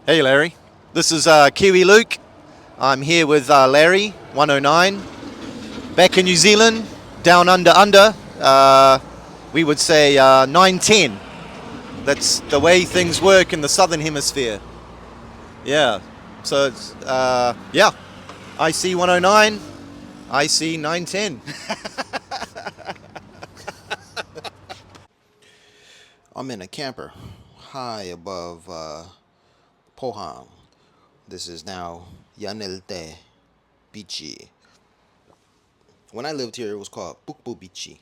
Hey Larry, this is Kiwi Luke. I'm here with Larry, 109, back in New Zealand, down under. We would say 910. That's the way things work in the southern hemisphere. Yeah, so it's, yeah, IC 109, IC 910. I'm in a camper high above Pohang. This is now Yanelte Beachy. When I lived here, it was called Pukpu Beachy.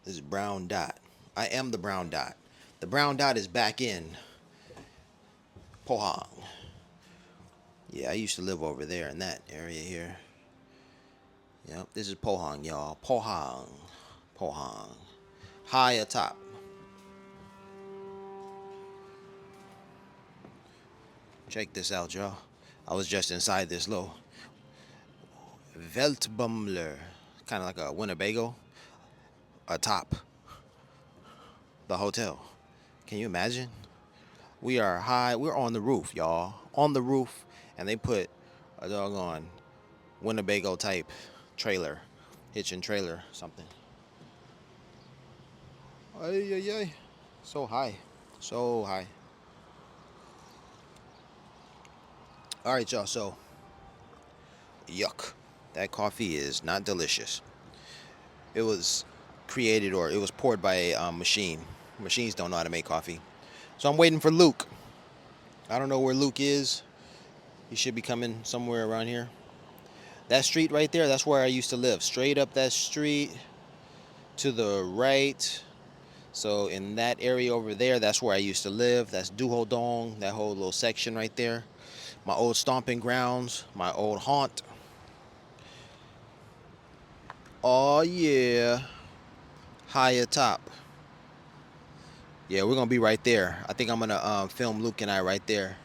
This is Brown Dot. I am the Brown Dot. The Brown Dot is back in Pohang. Yeah, I used to live over there in that area here. Yep, this is Pohang, y'all. Pohang. Pohang. High atop. Check this out, y'all. I was just inside this little Weltbummler, kind of like a Winnebago, atop the hotel. Can you imagine? We are high. We're on the roof, y'all. On the roof, and they put a doggone Winnebago type trailer, hitching trailer, something. Ay, ay, ay. So high. So high. All right, y'all. So, yuck. That coffee is not delicious. It was created or it was poured by a machine. Machines don't know how to make coffee. So I'm waiting for Luke. I don't know where Luke is. He should be coming somewhere around here. That street right there, that's where I used to live. Straight up that street to the right. So in that area over there, that's where I used to live. That's Duhodong, that whole little section right there. My old stomping grounds, my old haunt. Oh yeah, high atop. Yeah, we're gonna be right there. I think I'm gonna film Luke and I right there.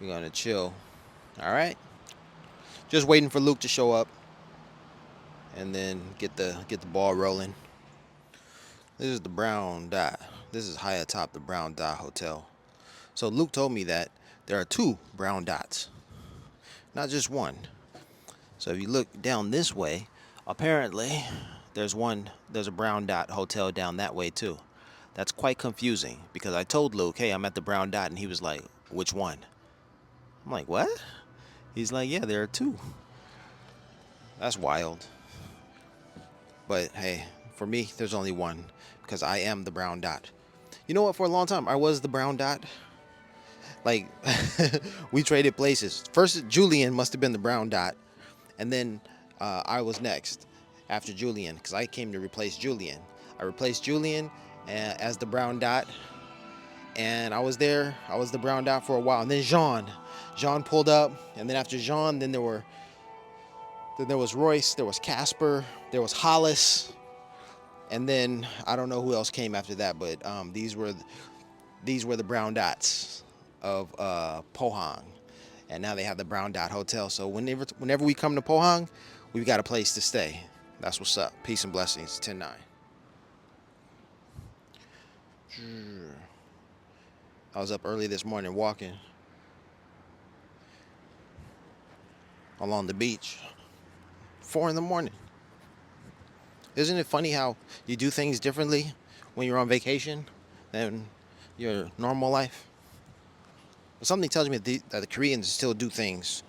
We're gonna chill. All right. Just waiting for Luke to show up, and then get the ball rolling. This is the Brown Dot. This is high atop the Brown Dot Hotel. So Luke told me that there are two brown dots, not just one. So if you look down this way, apparently there's a Brown Dot Hotel down that way too. That's quite confusing because I told Luke, hey, I'm at the Brown Dot, and he was like, which one? I'm like, what? He's like, yeah, there are two. That's wild. But hey, for me, there's only one because I am the Brown Dot. You know what? For a long time, I was the Brown Dot. Like, we traded places. First, Julian must have been the Brown Dot, and then I was next after Julian because I came to replace Julian. I replaced Julian as the Brown Dot, and I was there. I was the Brown Dot for a while, and then Jean pulled up, and then after Jean, then there was Royce, there was Casper, there was Hollis, and then I don't know who else came after that, but these were the Brown Dots of Pohang, and now they have the Brown Dot Hotel. So whenever we come to Pohang, we've got a place to stay. That's what's up. Peace and blessings. 10-9. I was up early this morning walking along the beach. 4 in the morning. Isn't it funny how you do things differently when you're on vacation than your normal life? Something tells me that the Koreans still do things.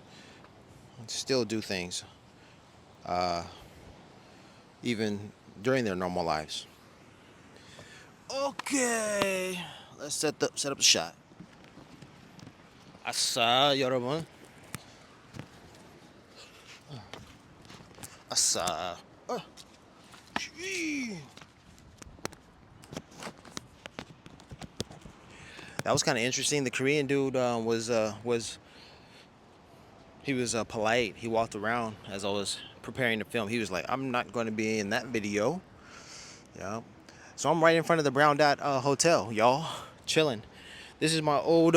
Even during their normal lives. Okay, let's set up the shot. 아싸, 여러분. 아싸. That was kind of interesting. The Korean dude was polite. He walked around as I was preparing to film. He was like, "I'm not going to be in that video." Yeah. So I'm right in front of the Brown Dot Hotel, y'all, chilling. This is my old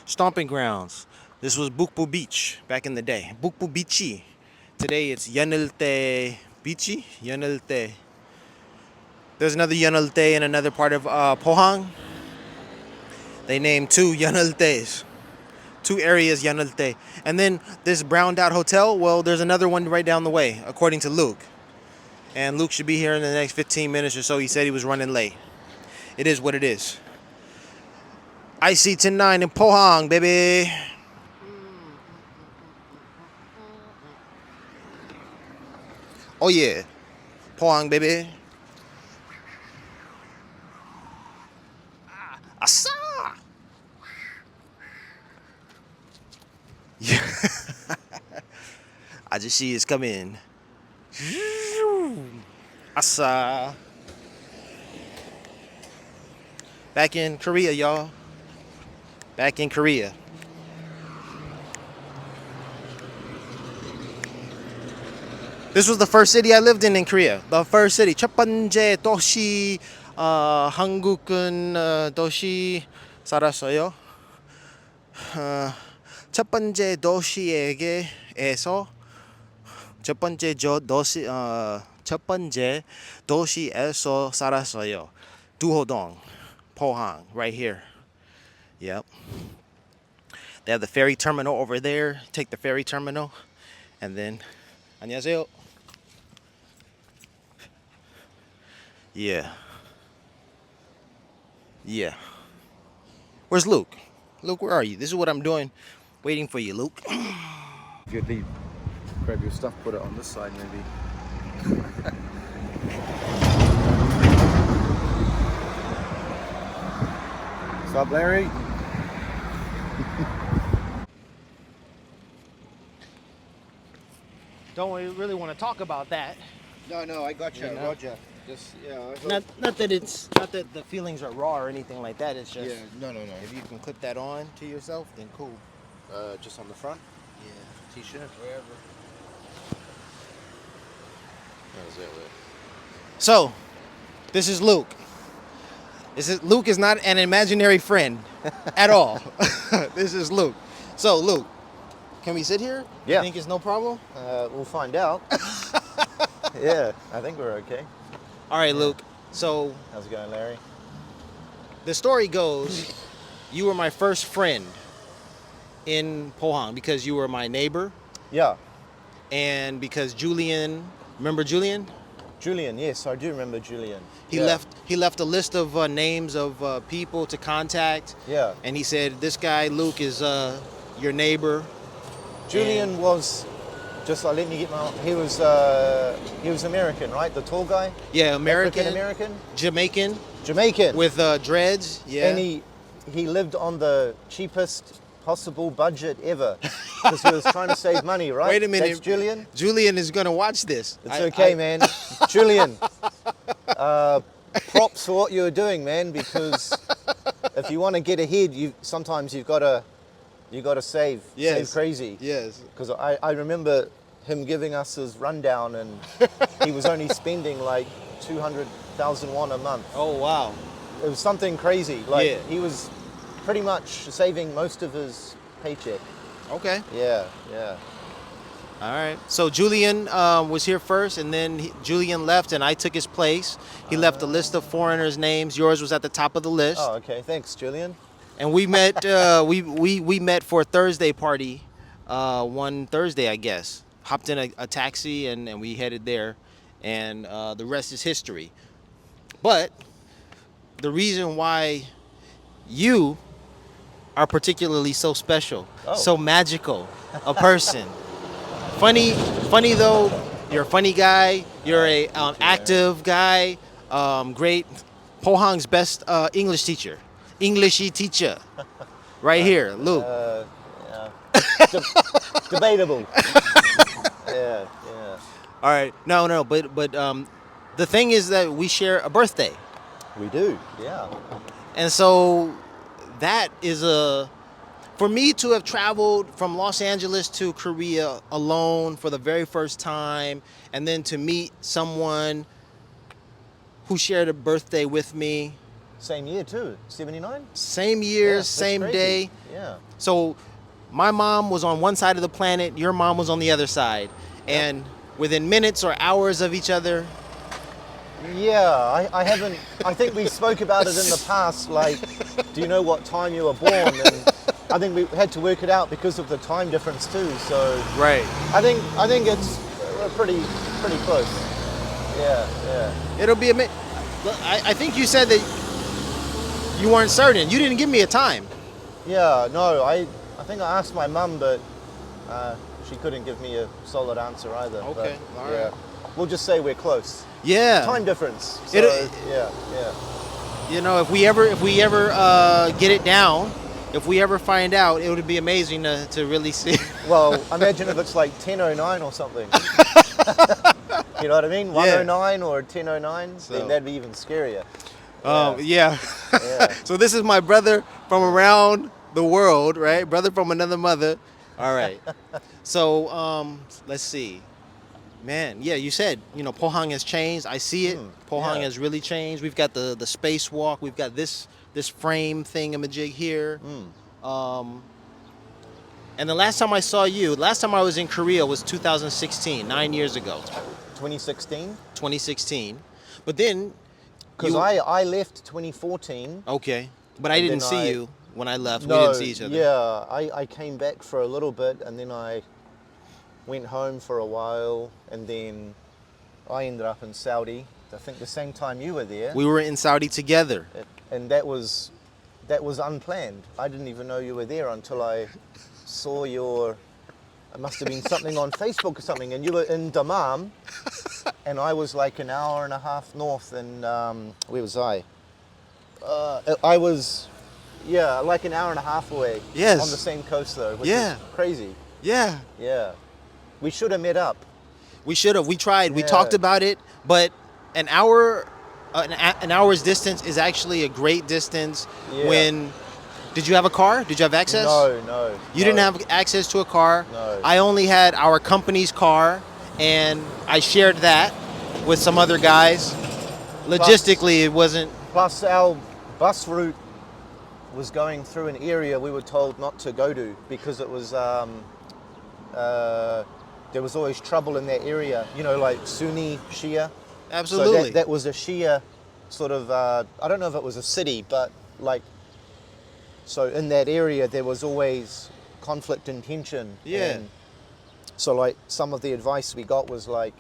stomping grounds. This was Bukbu Beach back in the day. Bukbu Beachy. Today it's Yanelte Beachy. Yanelte. There's another Yanelte in another part of Pohang. They named 2 Yanultes. 2 areas Yanulte. And then this browned out hotel, well, there's another one right down the way, according to Luke. And Luke should be here in the next 15 minutes or so. He said he was running late. It is what it is. IC-10-9 in Pohang, baby. Oh yeah, Pohang, baby. Asa. Yeah. 아저씨 is coming. Asa. Back in Korea, y'all. Back in Korea. This was the first city I lived in Korea. The first city. 첫 번째 도시 한국은 도시 살았어요. 첫 번째 도시에게에서 첫 번째 도시에서 살았어요. 두호동, Pohang, right here. Yep. They have the ferry terminal over there. Take the ferry terminal, and then 안녕하세요. Yeah. Yeah. Where's Luke? Luke, where are you? This is what I'm doing. Waiting for you, Luke. If you'd leave, grab your stuff, put it on this side maybe. What's up, Larry? Don't really want to talk about that. No, I got you. You know? Roger. Just Not that the feelings are raw or anything like that. It's just no. if you can clip that on to yourself, then cool. Just on the front. Yeah. T-shirt, wherever. How's that look? So, this is Luke. Luke is not an imaginary friend at all. This is Luke. So, Luke, can we sit here? Yeah. You think it's no problem? We'll find out. Yeah, I think we're okay. All right, Luke. So, How's it going, Larry? the story goes, you were my first friend in Pohang because you were my neighbor Yeah. and because Julian, remember Julian? Julian, yes, I do remember Julian. He left a list of names of people to contact. Yeah. And he said, this guy, Luke, is your neighbor. Julian was, just let me get my, he was American, right? The tall guy? Yeah, American. African-American? Jamaican. Jamaican. With dreads. Yeah. And he lived on the cheapest possible budget ever because he was trying to save money, right? Wait a minute. That's Julian? Julian is going to watch this. It's okay, man. Julian, props for what you're doing, man, because if you want to get ahead, sometimes you've got to save crazy. Yes. Because I remember him giving us his rundown, and he was only spending like 200,000 won a month. Oh, wow. It was something crazy. Like Yeah. he was pretty much saving most of his paycheck. Okay. Yeah. All right. So Julian was here first, and then Julian left, and I took his place. He left a list of foreigners' names. Yours was at the top of the list. Oh, okay. Thanks, Julian. And we met. We met for a Thursday party. One Thursday, I guess. Hopped in a taxi, and we headed there, and the rest is history. But the reason why you are particularly so special, so magical, a person. Funny though. You're a funny guy. You're a active guy. Great. Pohang's best English teacher. Englishy teacher. Right here, Luke. Debatable. Yeah. All right. No. But the thing is that we share a birthday. We do. Yeah. And so that is for me to have traveled from Los Angeles to Korea alone for the very first time, and then to meet someone who shared a birthday with me. Same year too. 79. Same year, Yeah, same that's day. crazy. Yeah. So my mom was on one side of the planet, your mom was on the other side. And within minutes or hours of each other, Yeah, I haven't. I think we spoke about it in the past. Like, do you know what time you were born? And I think we had to work it out because of the time difference too. So Right. I think it's pretty close. Yeah, yeah. It'll be amazing. I think you said that you weren't certain. You didn't give me a time. Yeah, no, I think I asked my mum, but she couldn't give me a solid answer either. Okay, but, all yeah. right. We'll just say we're close. Yeah. Time difference. So, yeah, yeah. You know, if we ever get it down, if we ever find out, it would be amazing to really see. Well, imagine if it's like 10:09 or something. You know what I mean? 1:09 or 10:09. So. Then that'd be even scarier. Yeah. Yeah. So this is my brother from around the world, right? Brother from another mother. All right. So let's see. Man, yeah, you said, Pohang has changed. I see it. Pohang yeah. has really changed. We've got the spacewalk. We've got this frame thingamajig here. And the last time I saw you, last time I was in Korea was 2016, 9 years ago. 2016? 2016. But then... Because I left 2014. Okay. But I didn't see you when I left. No, we didn't see each other. Yeah, I came back for a little bit and then I went home for a while and then I ended up in Saudi. I think the same time you were there. We were in Saudi together. And that was unplanned. I didn't even know you were there until I saw it must have been something on Facebook or something, and you were in Dammam and I was like an hour and a half north and where was I? I was, like an hour and a half away. Yes. On the same coast though, which is crazy. Yeah. Yeah. We should have met up. We should have. We tried. We talked about it, but an hour's distance is actually a great distance when... Did you have a car? Did you have access? No. You didn't have access to a car? No. I only had our company's car, and I shared that with some other guys. Logistically, it wasn't... Plus, our bus route was going through an area we were told not to go to because it was... there was always trouble in that area, like Sunni, Shia. Absolutely. So that was a Shia sort of, I don't know if it was a city, but like... So in that area, there was always conflict and tension. Yeah. And so like some of the advice we got was like,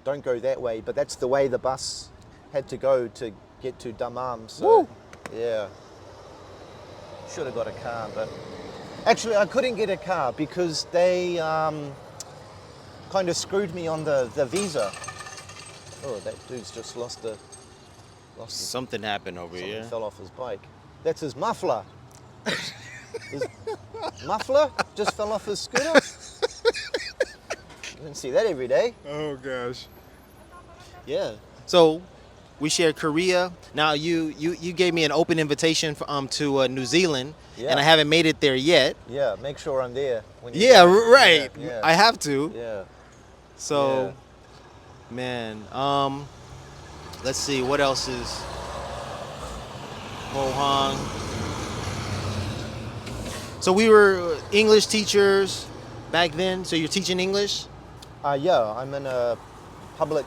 don't go that way. But that's the way the bus had to go to get to Dammam. So, yeah. Should have got a car, but... Actually, I couldn't get a car because they kind of screwed me on the visa. Oh, that dude's just lost Something happened over here. Fell off his bike. That's his muffler. His muffler just fell off his scooter. You didn't see that every day. Oh gosh. Yeah. So we shared Korea. Now you gave me an open invitation to New Zealand, and I haven't made it there yet. Yeah, make sure I'm there. When you Right. Yeah. I have to. Yeah. So, man, let's see what else is Pohang. So we were English teachers back then. So you're teaching English? Yeah, I'm in a public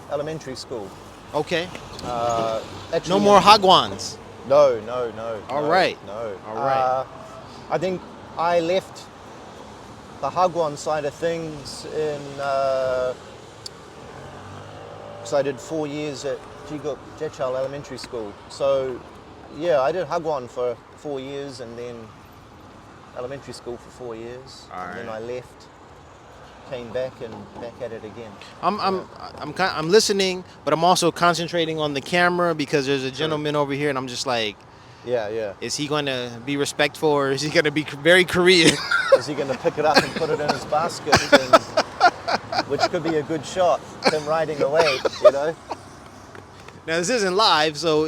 elementary school. Okay. Actually, No more Hagwons. No. All right. No. All right. I think I left the Hagwon side of things in because I did 4 years at Jiguk Jechal Elementary School. So yeah, I did Hagwon for 4 years and then elementary school for 4 years. All and then right. I left, came back and back at it again. I'm listening, but I'm also concentrating on the camera because there's a gentleman over here, and I'm just like, Yeah. is he going to be respectful or is he going to be very Korean? Is he going to pick it up and put it in his basket, which could be a good shot, him riding away, Now this isn't live, so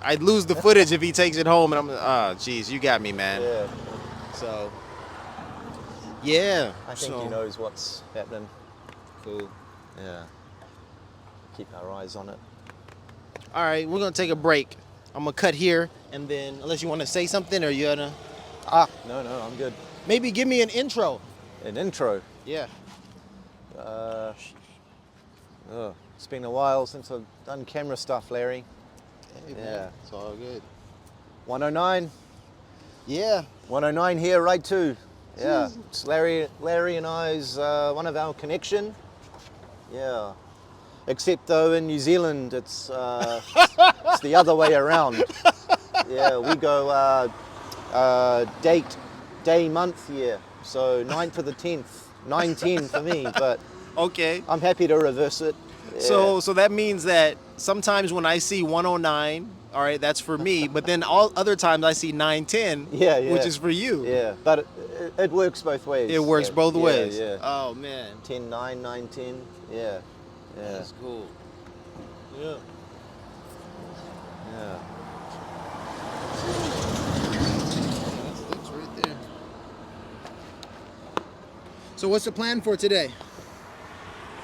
I'd lose the footage if he takes it home, and I'm, geez, you got me, man. Yeah. So, yeah. I think he knows what's happening. Cool. Yeah. Keep our eyes on it. All right, we're going to take a break. I'm going to cut here, and then, unless you want to say something, or you're going to... No, I'm good. Maybe give me an intro. An intro? Yeah. It's been a while since I've done camera stuff, Larry. Hey, man, Yeah. it's all good. 109. Yeah. 109 here, right too. Yeah. It's Larry and I's one of our connection. Yeah. Except though in New Zealand, it's the other way around. Yeah, we go day, month, year. So 9th to the 10th. 9-10 for me, but Okay. I'm happy to reverse it. Yeah. So that means that sometimes when I see 109, all right, that's for me. But then all other times I see 910, Yeah, which is for you. Yeah, but it works both ways. It works both Yeah, ways. Yeah. Oh man, 10-9, 9-10. Yeah. Yeah. that's cool. Yeah. Yeah. That's right there. So what's the plan for today?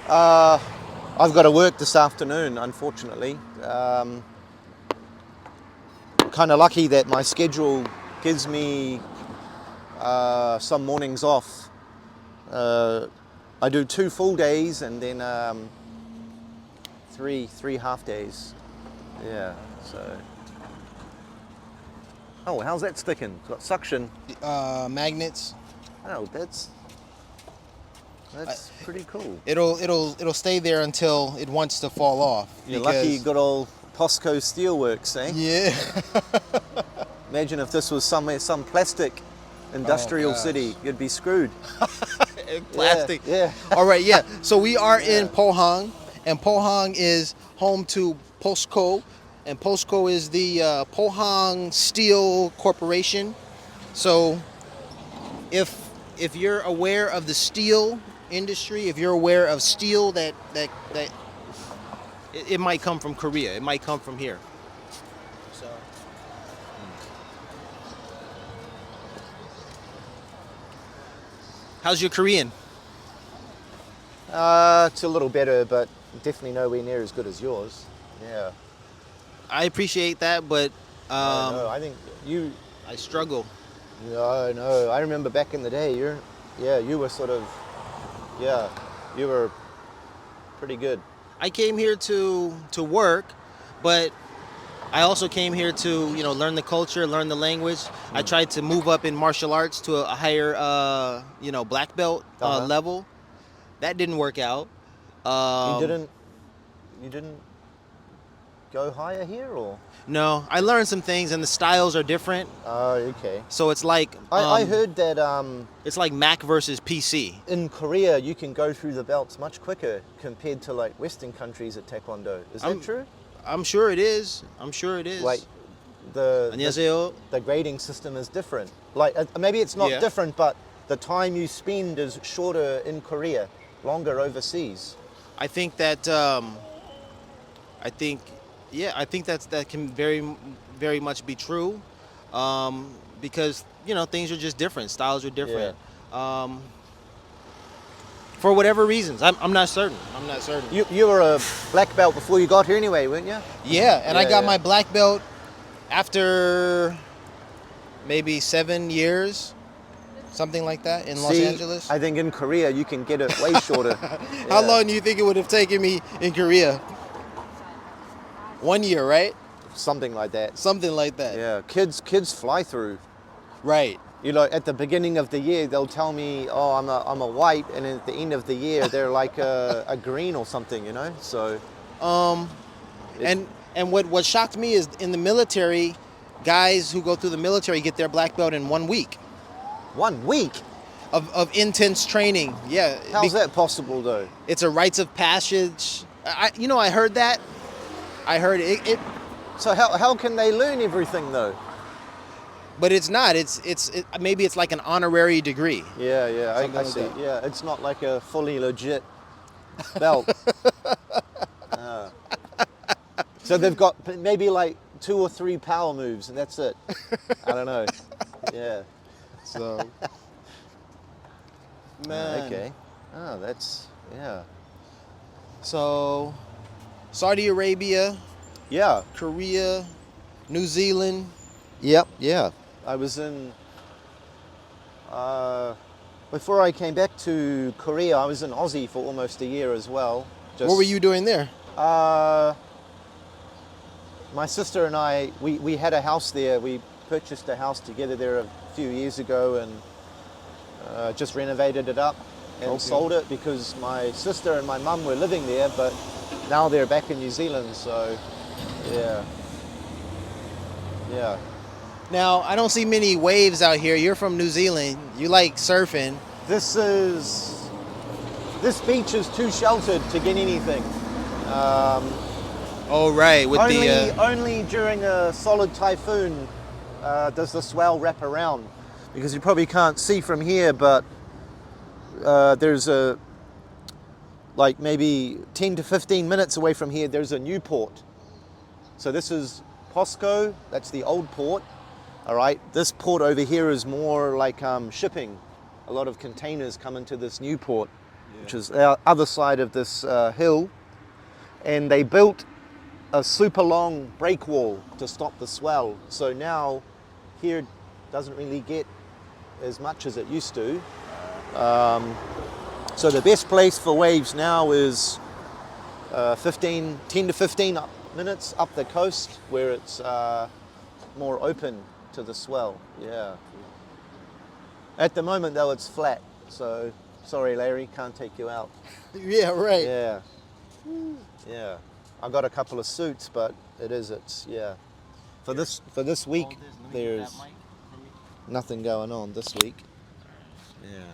I've got to work this afternoon, unfortunately. Kind of lucky that my schedule gives me some mornings off. I do 2 full days and then 3 half days. Yeah. So. Oh, how's that sticking? It's got suction. Magnets. Oh, that's pretty cool. It'll stay there until it wants to fall off. You're lucky you got all POSCO Steelworks, eh? Yeah. Imagine if this was some plastic industrial gosh. city, you'd be screwed. Plastic. Yeah. All right, yeah. So we are in Pohang, and Pohang is home to POSCO, and POSCO is the Pohang Steel Corporation. So if you're aware of the steel industry, if you're aware of steel that it might come from Korea, it might come from here. So how's your Korean? It's a little better, but definitely nowhere near as good as yours. Yeah. I appreciate that, but No, I think you. I struggle. No. I remember back in the day. You were sort of. Yeah, you were pretty good. I came here to work, but I also came here to learn the culture, learn the language. I tried to move up in martial arts to a higher black belt Uh-huh. level. That didn't work out. You didn't go higher here, or? No, I learned some things, and the styles are different. Oh, okay. So it's like I heard that it's like Mac versus PC. in Korea you can go through the belts much quicker compared to like Western countries at Taekwondo. Is that true? I'm sure it is. Like the 안녕하세요. grading system is different. Like maybe it's not Yeah. different, but the time you spend is shorter in Korea, longer overseas. I think that that can very much be true, because things are just different, styles are different. For whatever reasons, I'm not certain. You were a black belt before you got here anyway, weren't you? Yeah, and I Yeah, got yeah. my black belt after maybe 7 years, something like that, in Los See, Angeles. I think in Korea you can get it way shorter. How Yeah. long do you think it would have taken me in Korea? 1 year, right? Something like that. Something like that. Yeah, kids fly through. Right. You know, at the beginning of the year, they'll tell me, "Oh, I'm a white," and at the end of the year, they're like a green or something. You know, so And what shocked me is in the military, guys who go through the military get their black belt in 1 week 1 week. of intense training. Yeah. How's that possible, though? It's a rites of passage. I heard that. I heard it, So how can they learn everything though? but it's not. Maybe it's like an honorary degree. Yeah, I Something like see. that. Yeah, it's not like a fully legit belt. So they've got maybe like 2 or 3 power moves, and that's it. I don't know. Yeah. So, man. Okay. Oh, that's yeah. So, Saudi Arabia, Yeah. Korea, New Zealand. Yep. Yeah. I was in. Before I came back to Korea, I was in Aussie for almost a year as well. What were you doing there? My sister and I, we had a house there. We purchased a house together there a few years ago and just renovated it up and sold it because my sister and my mum were living there, but now they're back in New Zealand, so yeah. Yeah. Now, I don't see many waves out here. You're from New Zealand. You like surfing. This beach is too sheltered to get anything. Oh, right. With Only during a solid typhoon does the swell wrap around, because you probably can't see from here, but there's like maybe 10 to 15 minutes away from here, there's a new port. So this is Posco, that's the old port. All right, this port over here is more like shipping. A lot of containers come into this new port, which is the other side of this hill. And they built a super long break wall to stop the swell. So now here doesn't really get as much as it used to. So the best place for waves now is 10 to 15 minutes up the coast where it's more open to the swell, yeah. At the moment though, it's flat, so sorry Larry, can't take you out. Yeah, right. Yeah, yeah. I got a couple of suits, but yeah. For this week, there's nothing going on this week. Yeah.